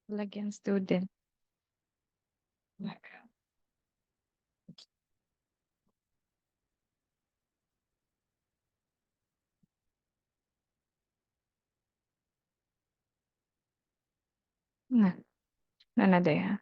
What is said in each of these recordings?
Lagyan student. Nah, na ya.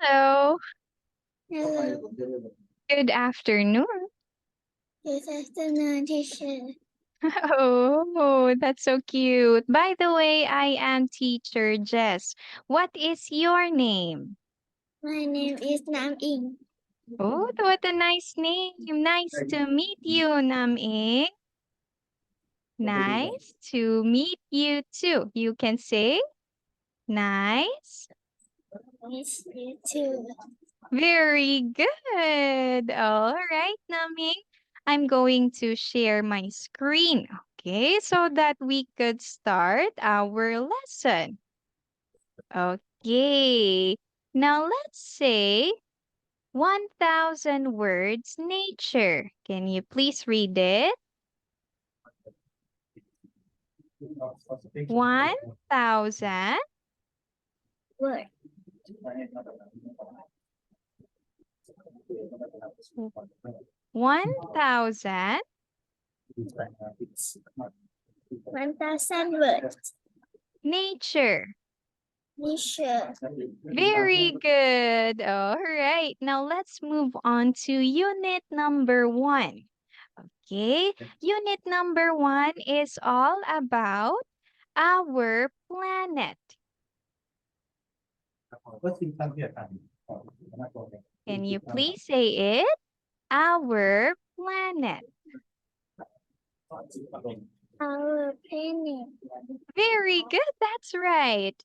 Hello. Hello. Good afternoon. Good afternoon, teacher. Oh, that's so cute. By the way, I am teacher Jess. What is your name? My name is Nam Ing. Oh, what a nice name. Nice to meet you, Nam Ing. Nice to meet you too. You can say nice. Nice to meet you. Very good. All right, Naming. I'm going to share my screen, okay, so that we could start our lesson. Okay. Now let's say 1,000 words nature. Can you please read it? 1,000 Word. 1,000 1,000 words. nature. Nature. Very good. All right. Now let's move on to unit number 1. Okay. Unit number 1 is all about our planet. Can you please say it? Our planet. Our planet. Very good. That's right.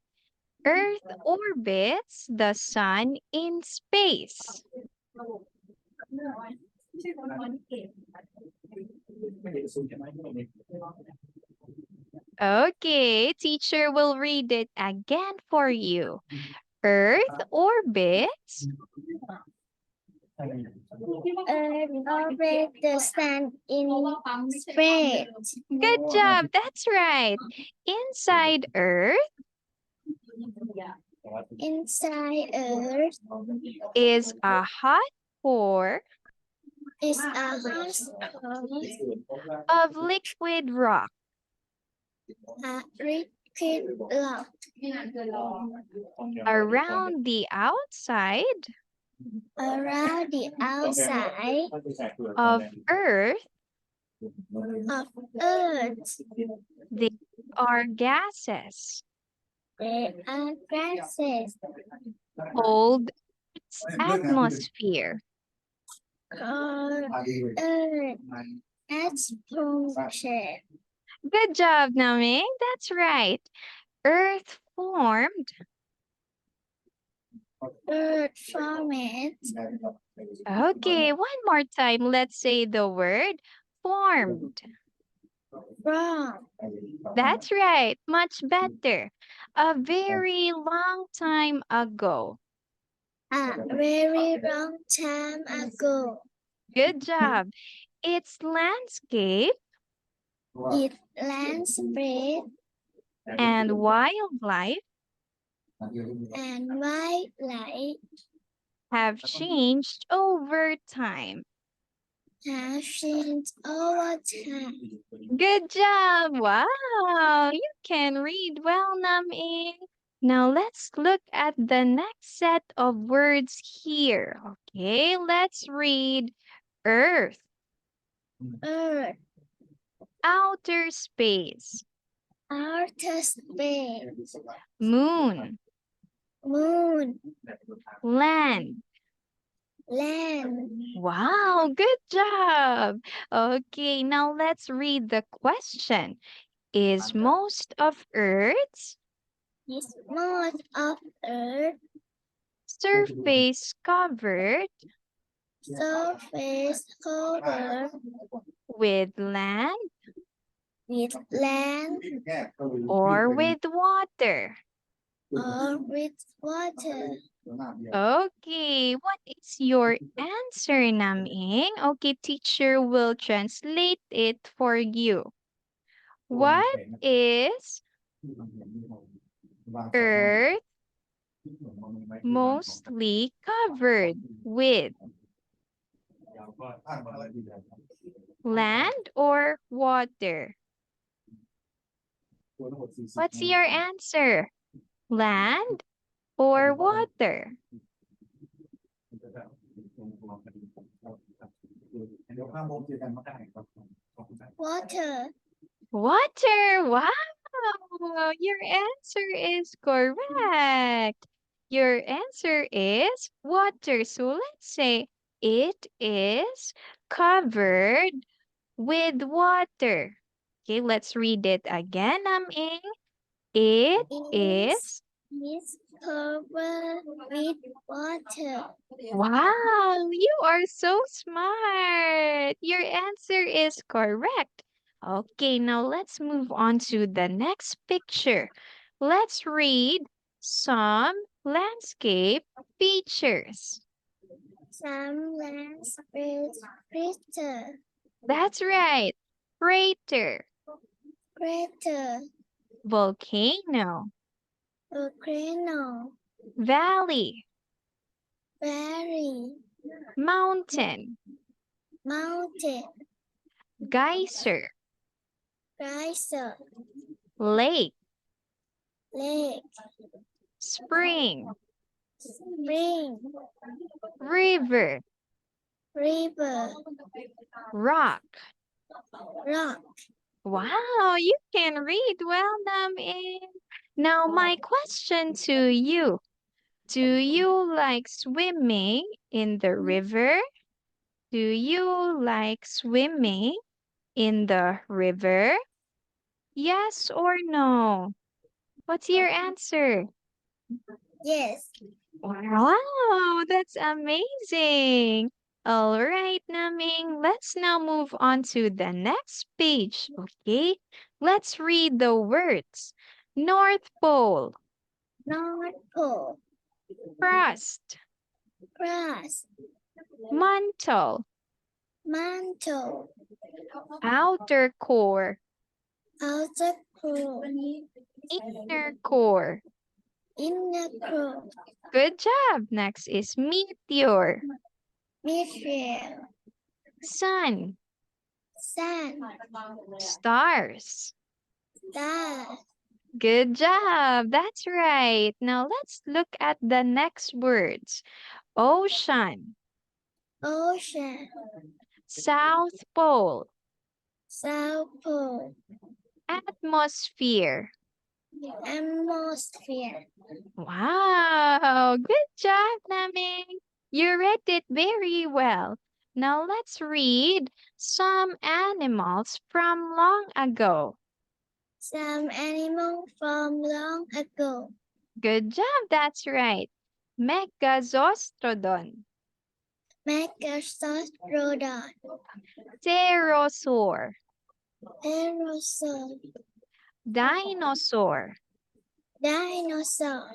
Earth orbits the sun in space. Okay, teacher will read it again for you. Earth orbits. Earth orbits the sun in space. Good job. That's right. Inside Earth Inside Earth is a hot core is a house of liquid rock. a liquid block. Around the outside Around the outside of Earth, of Earth, there are gases there are gases called its atmosphere. called Earth atmosphere. Good job, Naming. That's right. Earth formed. Earth formed. Okay, one more time. Let's say the word formed. From. That's right. Much better. A very long time ago. A very long time ago. Good job. It's landscape It landscape and wildlife and wildlife have changed over time. have changed over time. Good job. Wow. You can read well, Nam-ing. Now let's look at the next set of words here. Okay, let's read Earth, Earth, outer space, outer space, moon, moon, land. land. Wow, good job. Okay, now let's read the question. Is most of Earth's Is most of Earth surface covered surface covered with land with land or with water? or with water? Okay, what is your answer, Naming? Okay, teacher will translate it for you. What is Earth mostly covered with? Land or water? What's your answer? Land or water? Water. Water. Wow. Your answer is correct. Your answer is water. So let's say it is covered with water. Okay, let's read it again, Naming. It is. Is covered with water. Wow, you are so smart. Your answer is correct. Okay, now let's move on to the next picture. Let's read some landscape features. Some landscape crater, That's right. Crater, crater, volcano, volcano, valley, valley, mountain, mountain, geyser, geyser, lake, lake, spring, spring, river, river, rock. rock. Wow, you can read well, Namin. Now, my question to you. Do you like swimming in the river? Do you like swimming in the river? Yes or no? What's your answer? Yes. Wow, that's amazing. All right, Naming, let's now move on to the next page, okay? Let's read the words. North Pole, North Pole, crust, grass, mantle, mantle, outer core, outer core, inner core. inner core, Good job. Next is meteor, meteor, sun, sun, stars. star, Good job. That's right. Now let's look at the next words. Ocean, ocean, South Pole, south pole, atmosphere. atmosphere. Wow, good job, Naming. You read it very well. Now let's read some animals from long ago. Some animal from long ago. Good job, that's right. Megazostrodon, Megastrodon, pterosaur, Aerosol. Dinosaur. Dinosaur.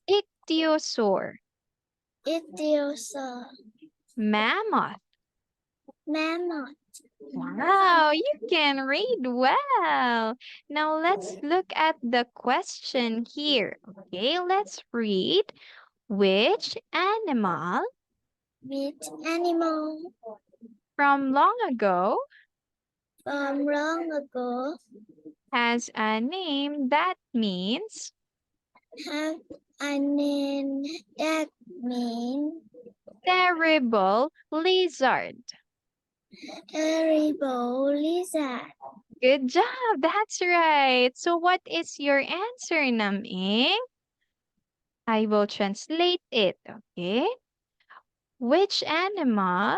Ichthyosaur. Ichthyosaur. Mammoth. Mammoth. Wow, you can read well. Now let's look at the question here. Okay, let's read. Which animal Which animal from long ago from long ago has a name that means have a name that means terrible lizard? terrible lizard? Good job, that's right. So what is your answer, Naming? I will translate it, okay? Which animal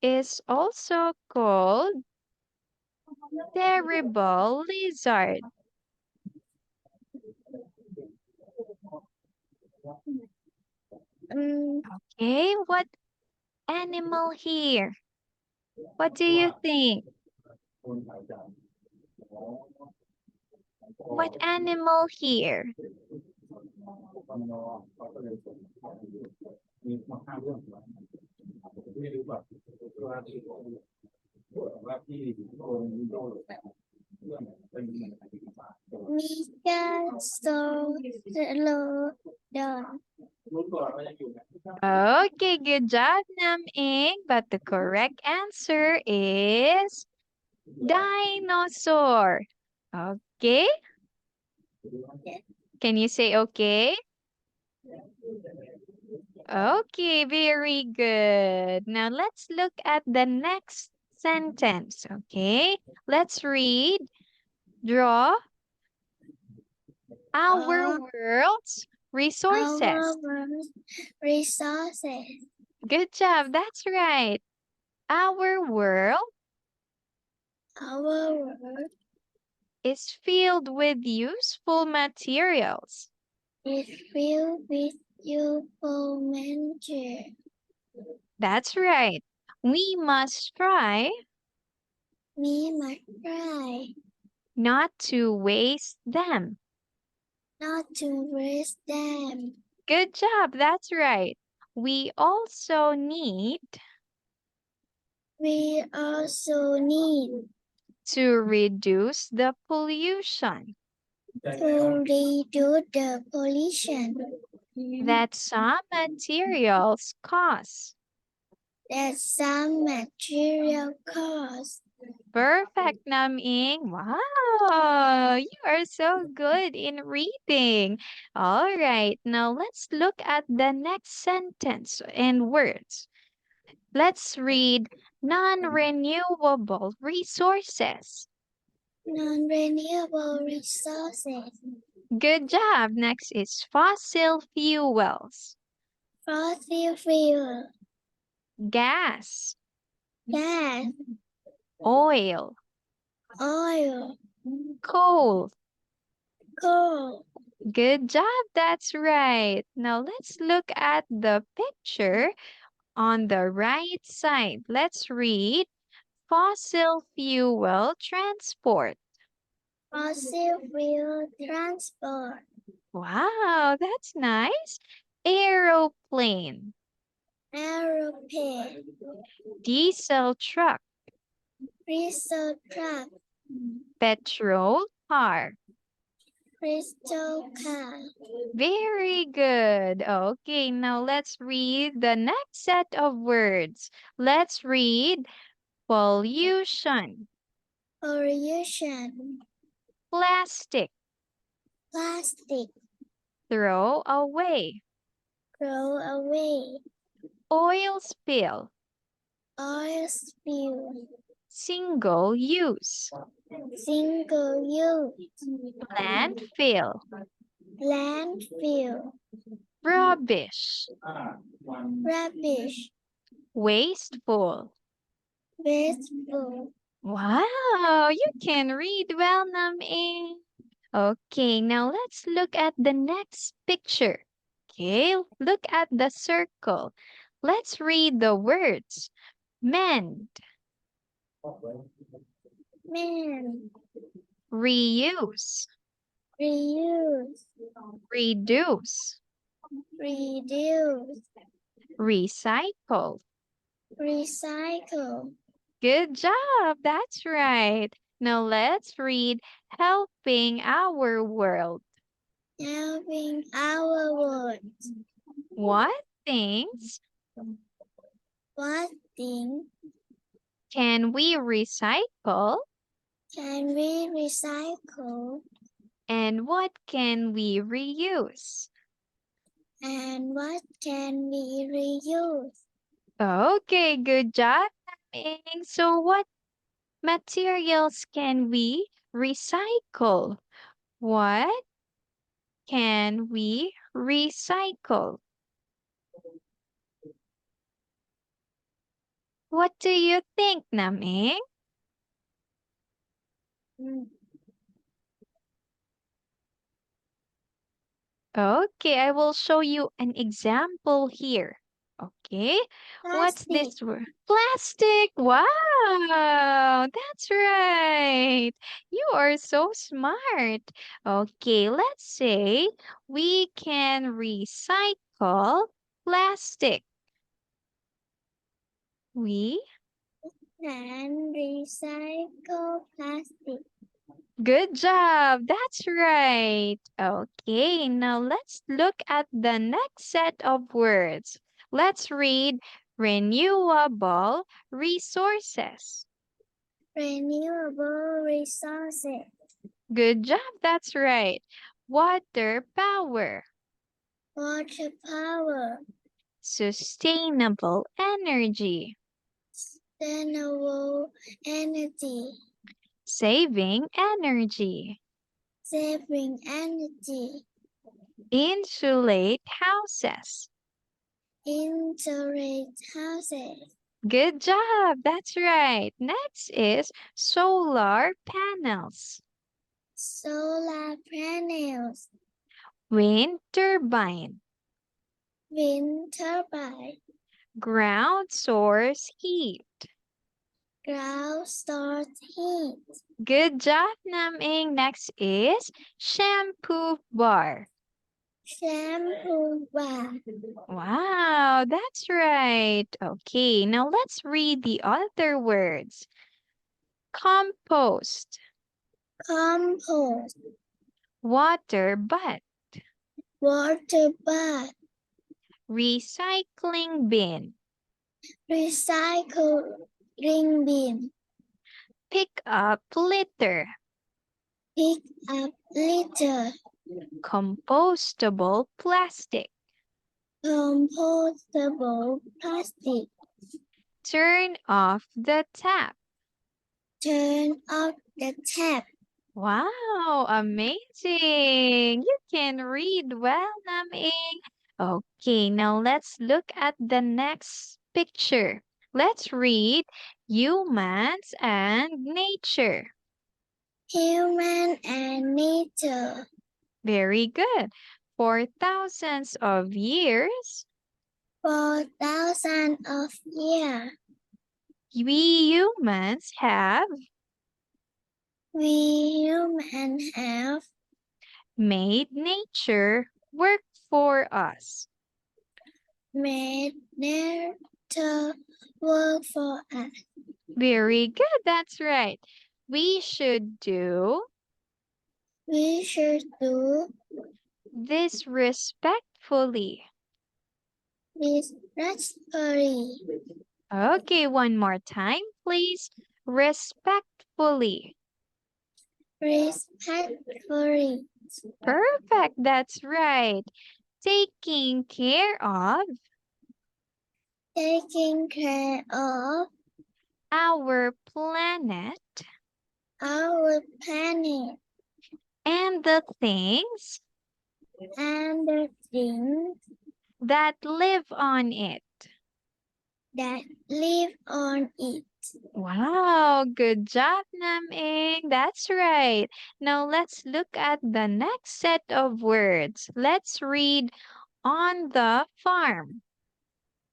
is also called terrible lizard? Okay, what animal here? What do you think? What animal here? Megalodon. Okay, good job, Naming. But the correct answer is dinosaur. Okay? Can you say okay? Okay, very good. Now let's look at the next sentence. Okay? Let's read. Draw our world's resources. Our world resources. Good job. That's right. Our world Our world is filled with useful materials. is filled with useful material. That's right. We must try We must try not to waste them. not to waste them. Good job. That's right. We also need We also need to reduce the pollution to reduce the pollution that some materials cause. that some material cause. Perfect, Naming. Wow, you are so good in reading. All right, now let's look at the next sentence and words. Let's read non-renewable resources. Non-renewable resources. Good job. Next is fossil fuels, Fossil fuel. gas, Gas. oil, Oil. coal. Coal. Good job. That's right. Now let's look at the picture on the right side. Let's read fossil fuel transport. Fossil fuel transport. Wow, that's nice. Aeroplane, Aeroplane. diesel truck, Diesel truck. petrol car. Crystal car. Very good. Okay, now let's read the next set of words. Let's read pollution, Pollution. plastic, Plastic. throw away, Throw away. oil spill, Oil spill. single use, Single use. landfill, Landfill. rubbish, Rubbish. wasteful. Wasteful. Wow, you can read well, Nam-ing. Okay, now let's look at the next picture. Okay, look at the circle. Let's read the words. Mend, man, reuse, reuse, reduce, reduce, recycle. recycle, Good job. That's right. Now let's read helping our world. helping our world. What things What thing can we recycle can we recycle and what can we reuse? and what can we reuse? Okay, good job. Ming. So what materials can we recycle? What can we recycle? What do you think, Naming? Okay, I will show you an example here. Okay, what's Plastic, this word? Plastic. Wow, that's right. You are so smart. Okay, let's say we can recycle plastic. We can recycle plastic. Good job. That's right. Okay, now let's look at the next set of words. Let's read renewable resources. Renewable resources, Good job. That's right. Water power, water power, sustainable energy, sustainable energy, saving energy, saving energy, insulate houses. insulate houses, Good job. That's right. Next is solar panels, solar panels, wind turbine, wind turbine, ground source heat. ground stored heat, Good job, Naming. Next is shampoo bar. shampoo bar, Wow, that's right. Okay, now let's read the other words. Compost, compost, water butt, water bath, recycling bin, recycling bin, pick up litter, pick up litter, compostable plastic, compostable plastic, turn off the tap. turn off the tap. Wow, amazing. You can read well, Naming. Okay, now let's look at the next picture. Let's read humans and nature. Human and nature. Very good. For thousands of years, For thousands of years, we humans have we humans have made nature work for us. made nature work for us. Very good. That's right. We should do We should do this respectfully. this respectfully. Okay, one more time, please. Respectfully. Respectfully. Perfect. That's right. Taking care of Taking care of our planet our planet and the things and the things that live on it. that live on it. Wow, good job, Naming. That's right. Now let's look at the next set of words. Let's read on the farm.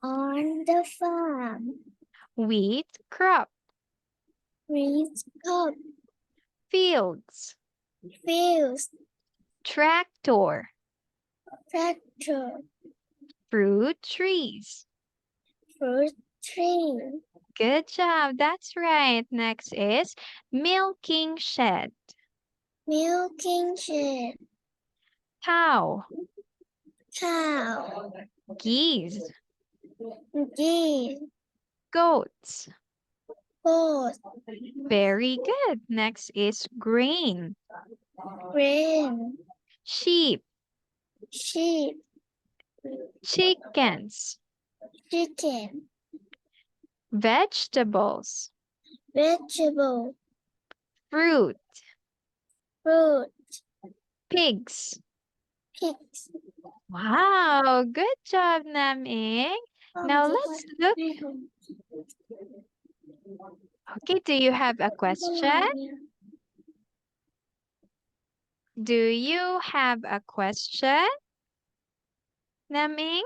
On the farm. Wheat crop, Trees, cup, Fields. fields, Tractor. tractor, Fruit trees. fruit tree, Good job. That's right. Next is milking shed. milking shed, Cow. cow, Geese. geese, Goats. goat, Very good. Next is grain. grain, Sheep. sheep, Chickens. chicken, Vegetables. vegetable, Fruit. fruit, Pigs. pigs. Wow, good job, Naming. Now let's look. Okay, do you have a question? Do you have a question, Naming?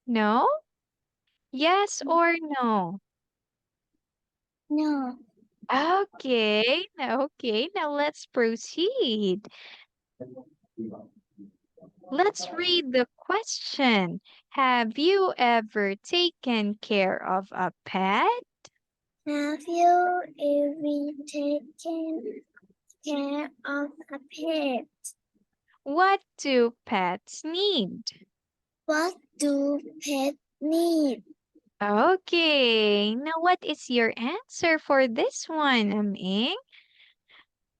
No? Yes or no? No, Okay, okay, now let's proceed. Let's read the question. Have you ever taken care of a pet? have you ever taken care of a pet? What do pets need? What do pets need? Okay, now what is your answer for this one, Aming?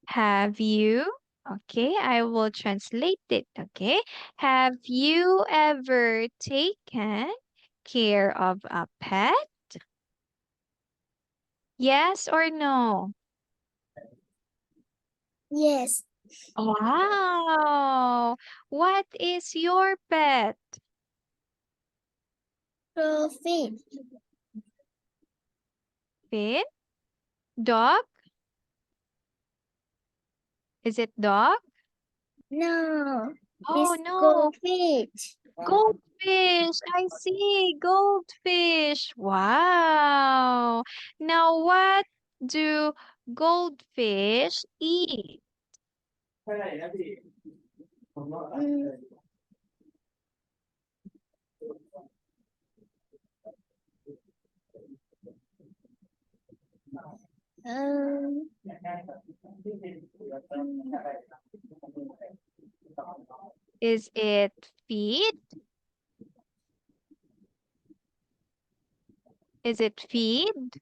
Have you? Okay, I will translate it. Okay, have you ever taken care of a pet? Yes or no? Yes, Wow! What is your pet? profit. Pet? Dog? Is it dog? No, Oh it's no, goldfish. goldfish. I see, goldfish. Wow. Now what do goldfish eat? Mm, um, Is it feed? Is it feed?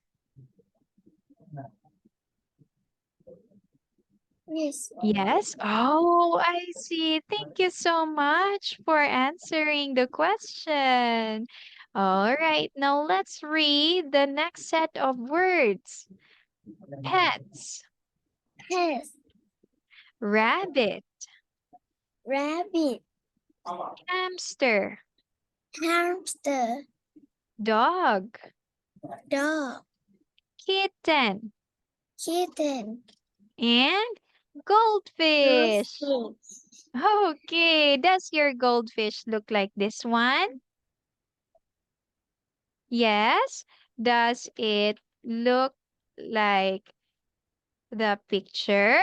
yes. Yes. Oh, I see. Thank you so much for answering the question. All right, now let's read the next set of words. Pets, Pet, rabbit, rabbit, hamster, hamster, dog, dog, kitten, kitten, and goldfish. goldfish. Okay, does your goldfish look like this one? Yes. Does it look like the picture?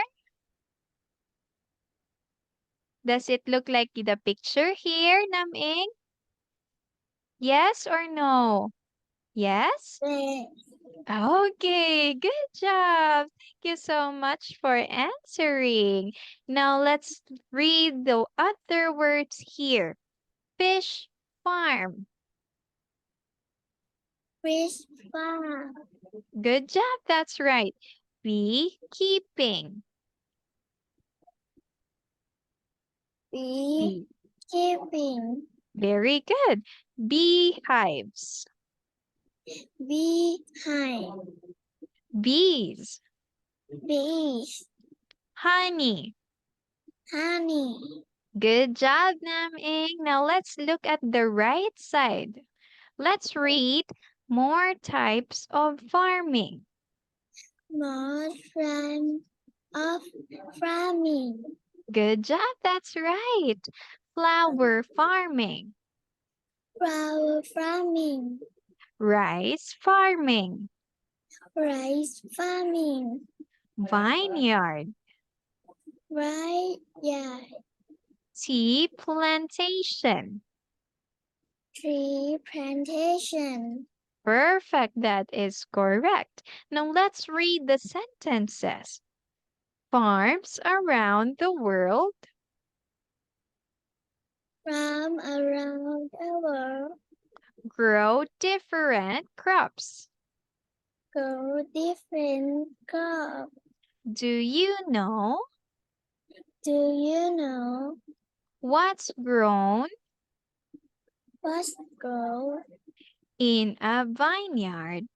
Does it look like the picture here, Naming? Yes or no? Yes? Red, Okay, good job. Thank you so much for answering. Now let's read the other words here. Fish farm. fish farm, Good job, that's right. Beekeeping. Bee. beekeeping, Very good. Beehives. beehive, Bees. bees, Honey. honey, Good job, Naming. Now let's look at the right side. Let's read more types of farming. more from of farming, Good job, that's right. Flower farming, flower farming, rice farming, rice farming, vineyard, vineyard, tea plantation. tree plantation. Perfect, that is correct. Now let's read the sentences. Farms around the world From around the world, grow different crops. grow different crops. Do you know Do you know what's grown what's grown in a vineyard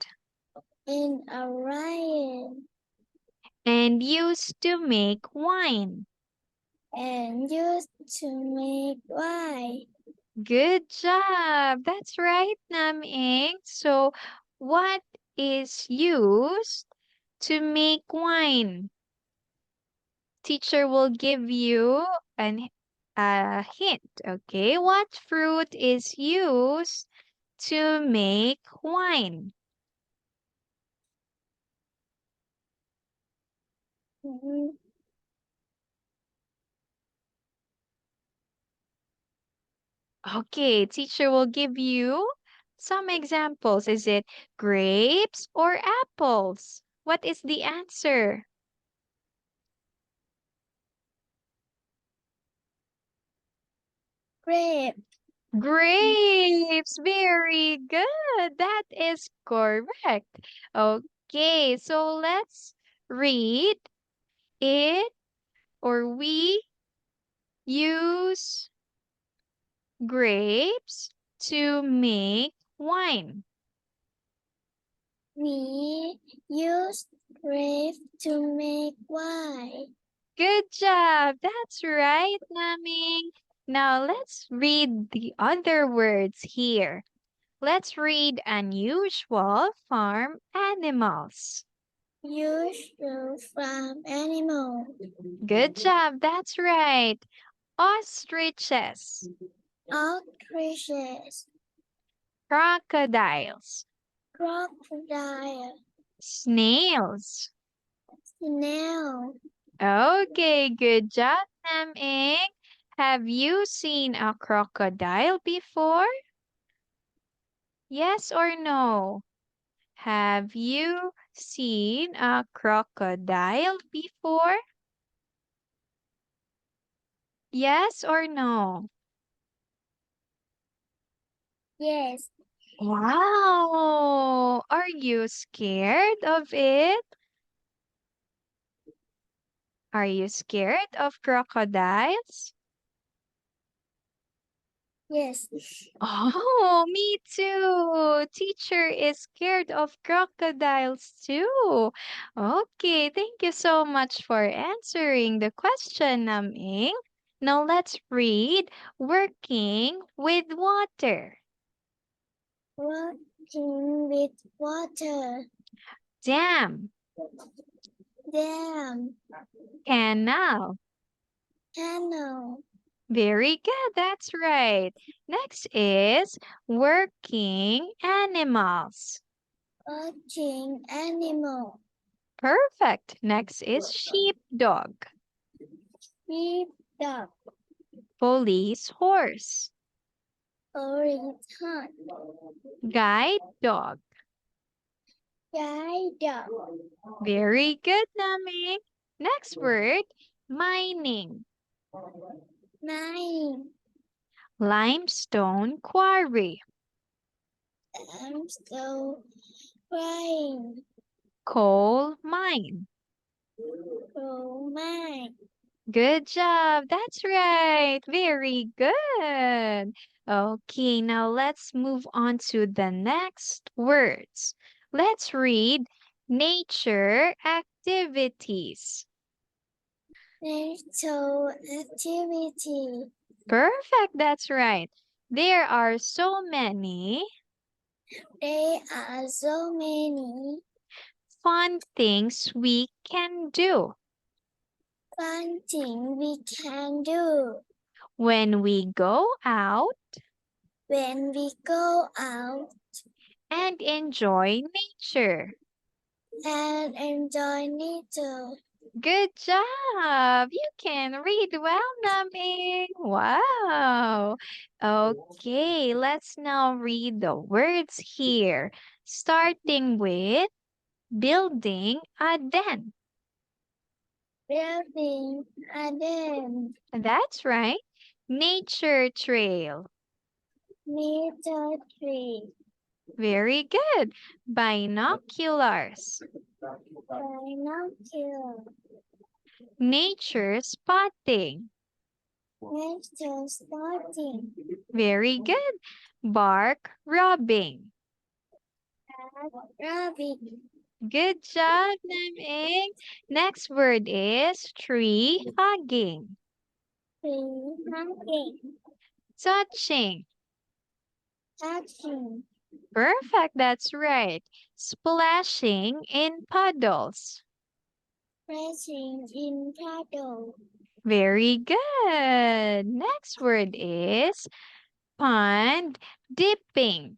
in a lion and used to make wine? and used to make wine? Good job. That's right, Naming. So, what is used to make wine? Teacher will give you a hint, okay? What fruit is used to make wine? Mm, Okay, teacher will give you some examples. Is it grapes or apples? What is the answer? grape. Grapes. Very good. That is correct. Okay, so let's read it or we use grapes to make wine. We use grape to make wine. Good job. That's right, Naming. Now let's read the other words here. Let's read unusual farm animals. Usual farm animal. Good job. That's right. Ostriches, Ostriches, crocodiles, crocodile, snails. snail. Okay, good job, Naming. Have you seen a crocodile before? Yes or no? Have you seen a crocodile before? Yes or no? Yes, Wow! Are you scared of it? Are you scared of crocodiles? yes. Oh, me too. Teacher is scared of crocodiles too. Okay, thank you so much for answering the question, Naming. Now let's read working with water. Working with water. Dam, Dam, canal. canal, Very good, that's right. Next is working animals. working animal. Perfect. Next is sheepdog. Sheep, dog, Police horse. orange hunt. Guide dog. Guide dog. Very good, Naming. Next word, mining. Nine. Limestone quarry. I'm still crying. Coal mine. Oh my. Good job. That's right. Very good. Okay, now let's move on to the next words. Let's read nature activities. Natural activity. Perfect. That's right. There are so many There are so many fun things we can do fun things we can do when we go out when we go out and enjoy nature. and enjoy nature. Good job. You can read well, Naming. Wow. Okay, let's now read the words here, starting with building a den. Building a dam. That's right. Nature trail. Nature tree. Very good. Binoculars. Binocular. Nature spotting. Nature spotting. Very good. Bark rubbing. Rubbing. Good job, Naming. Next word is tree hugging. Tree hugging. Touching. Touching. Perfect, that's right. Splashing in puddles. Pressing in puddle. Very good. Next word is pond dipping.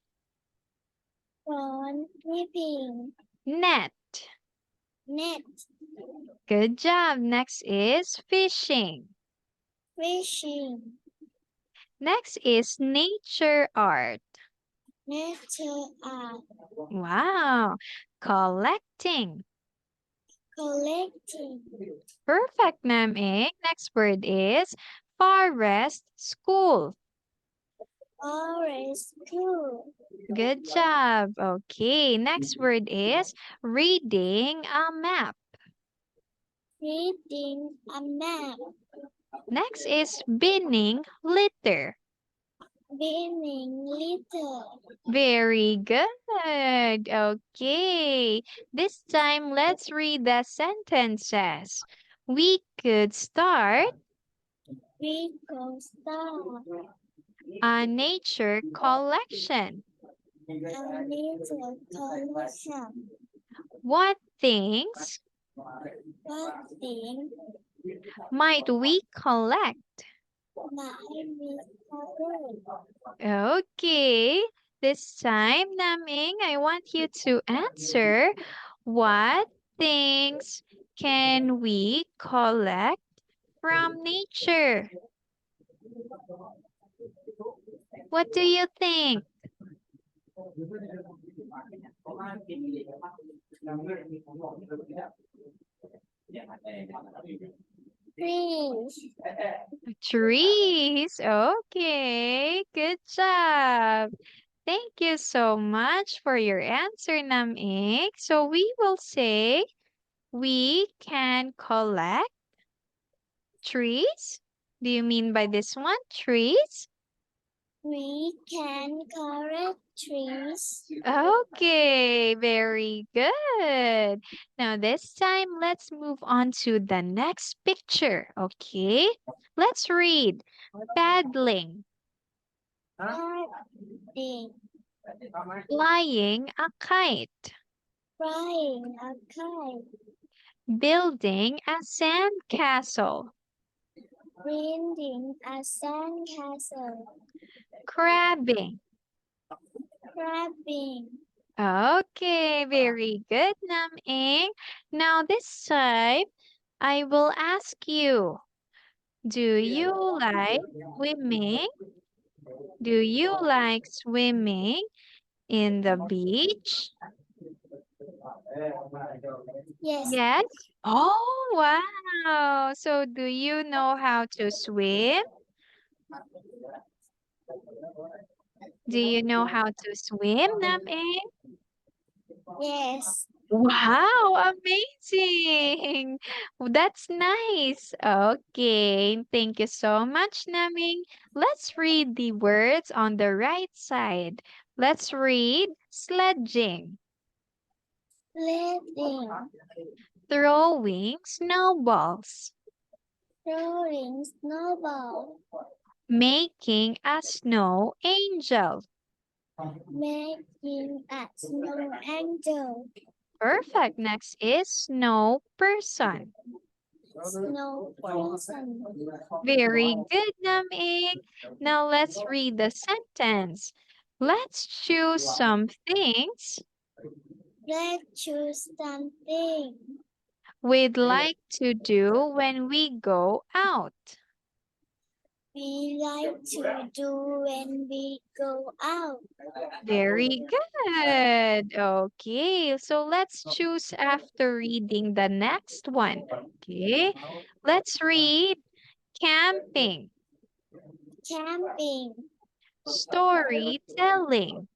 Pond dipping. Net. Net. Good job. Next is fishing. Fishing. Next is nature art. Nature art. Wow. Collecting. Collecting. Perfect, Naming. Next word is forest school. Forest school. Good job. Okay, next word is reading a map. Reading a map. Next is binning litter. Binning litter. Very good. Okay, this time let's read the sentences. We could start We could start a nature collection. a nature collection. What things What thing might we collect? might we collect? Okay, this time, Naming, I want you to answer what things can we collect from nature? What do you think? Trees. Trees. Okay, good job. Thank you so much for your answer, Naming. So we will say we can collect trees. Do you mean by this one, trees? We can collect trees. Okay, very good. Now this time, let's move on to the next picture, okay? Let's read. Paddling, Padding. flying a kite, Flying a kite. building a sand castle, Building a sandcastle. crabbing. Crabbing. Okay, very good, Nam-ing. Now this time, I will ask you, do you like swimming? Do you like swimming in the beach? Yes. Yes. Oh, wow. So do you know how to swim? Do you know how to swim, Nam-ing? Yes. Wow, amazing. That's nice. Okay, thank you so much, Naming. Let's read the words on the right side. Let's read sledging, Sledding. throwing snowballs, Throwing snowball. making a snow angel. Making a snow angel. Perfect. Next is snow person. Snow person. Very good, Naming. Now let's read the sentence. Let's choose some things Let's choose something. We'd like to do when we go out. We like to do when we go out. Very good. Okay, so let's choose after reading the next one. Okay, let's read camping, Camping, storytelling,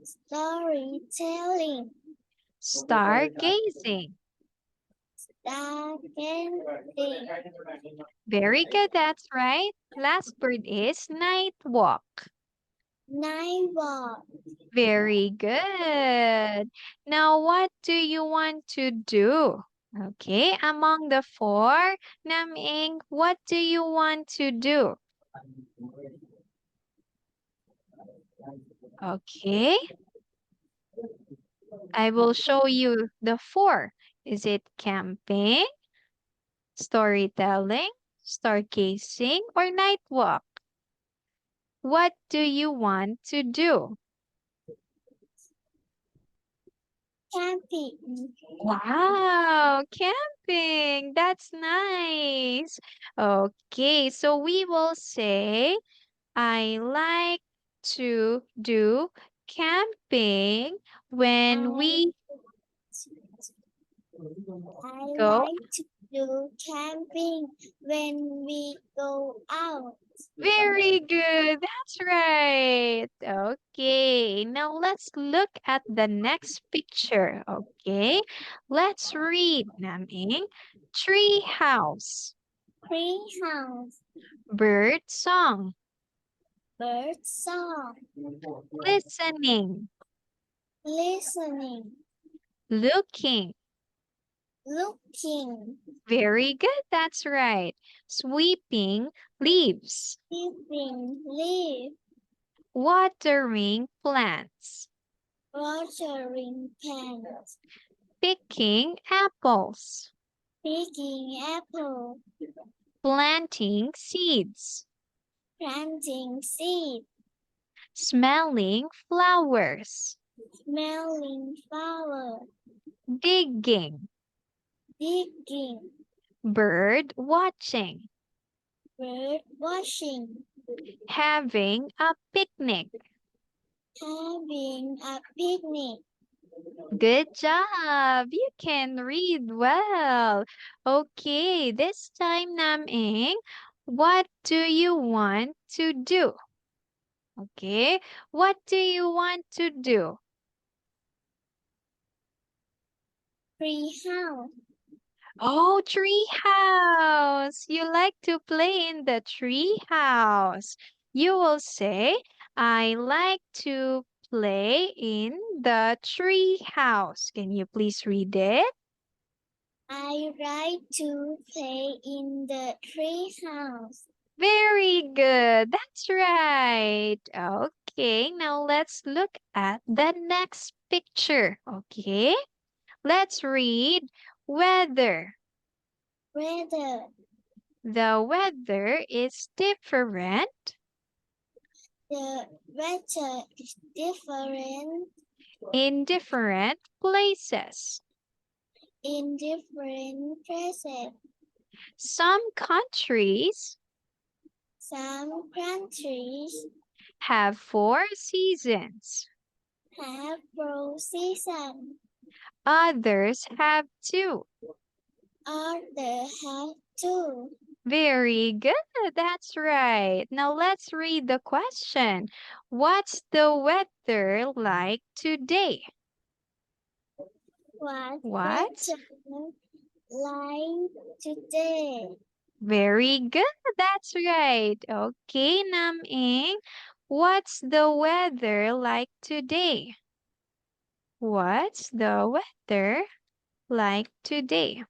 storytelling, stargazing. stargazing, Very good, that's right. Last word is night walk. night walk. Very good. Now, what do you want to do? Okay, among the four, Nam-ing, what do you want to do? Okay, I will show you the four. Is it camping, storytelling, stargazing, or night walk? What do you want to do? Camping, Wow, camping. That's nice. Okay, so we will say, I like to do camping when we I go. like to do camping when we go out. Very good. That's right. Okay, now let's look at the next picture. Okay, let's read, Naming. Tree house, Tree house, bird song, bird song, listening, listening, looking. looking, Very good. That's right. Sweeping leaves, sleeping, leaf, watering plants, watering plants, picking apples, picking apple, planting seeds, planting seed, smelling flowers, smelling flower, digging, digging, bird watching, bird watching, having a picnic. having a picnic. Good job. You can read well. Okay, this time, Nam-ing, what do you want to do? Okay, what do you want to do? Tree house, Oh, tree house. You like to play in the tree house. You will say, I like to play in the tree house. Can you please read it? I like to play in the tree house. Very good. That's right. Okay, now let's look at the next picture. Okay, let's read weather. Weather, The weather is different the weather is different in different places. in different places. Some countries Some countries have 4 seasons. have 4 seasons, Others have 2. others have 2. Very good. That's right. Now let's read the question. What's the weather like today? What What? weather like today? Very good. That's right. Okay, Nam-ing. What's the weather like today? What's the weather like today?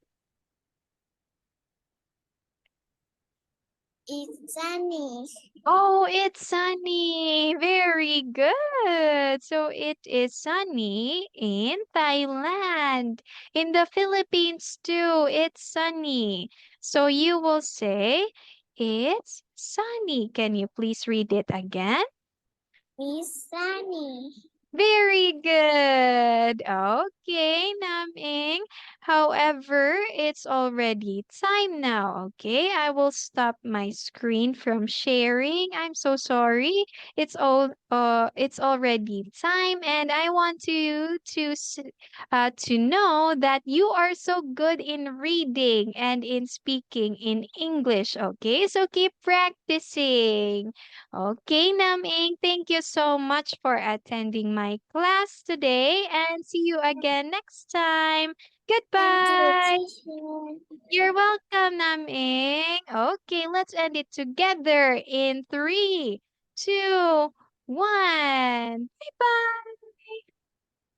It's sunny. Oh, it's sunny. Very good. So it is sunny in Thailand. In the Philippines too, it's sunny. So you will say, it's sunny. Can you please read it again? It's sunny. Very good. good. Okay, Naming. However, it's already time now. Okay, I will stop my screen from sharing. I'm so sorry. It's already time, and I want you to know that you are so good in reading and in speaking in English. Okay, so keep practicing. Okay, Naming, thank you so much for attending my class today, and see you again next time. Thank you, Goodbye. teacher. You're welcome, Naming. Okay, let's end it together in 3, 2, 1. Bye bye.